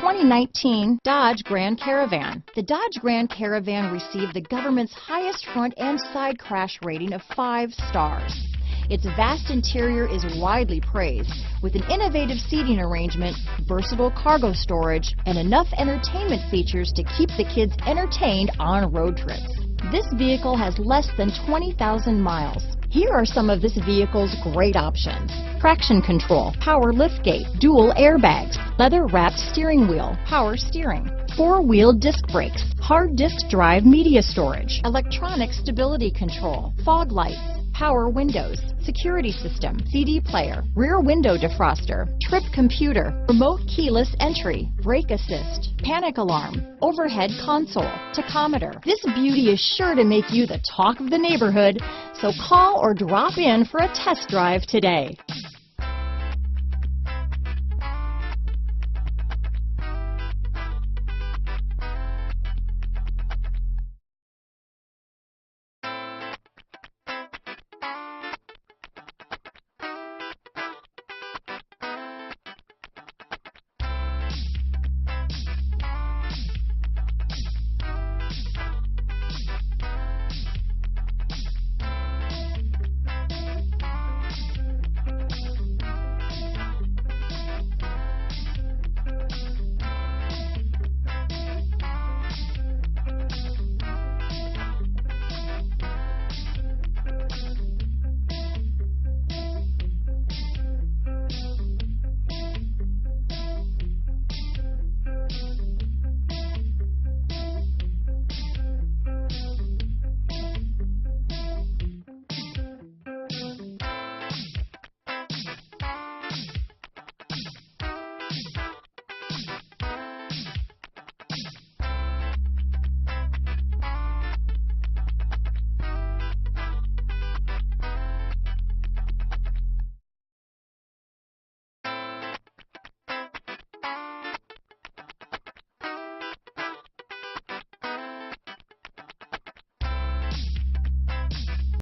2019 Dodge Grand Caravan. The Dodge Grand Caravan received the government's highest front and side crash rating of 5 stars. Its vast interior is widely praised, with an innovative seating arrangement, versatile cargo storage, and enough entertainment features to keep the kids entertained on road trips. This vehicle has less than 20,000 miles. Here are some of this vehicle's great options: traction control, power liftgate, dual airbags, leather-wrapped steering wheel, power steering, 4-wheel disc brakes, hard disk drive media storage, electronic stability control, fog lights, power windows, security system, CD player, rear window defroster, trip computer, remote keyless entry, brake assist, panic alarm, overhead console, tachometer. This beauty is sure to make you the talk of the neighborhood, so call or drop in for a test drive today.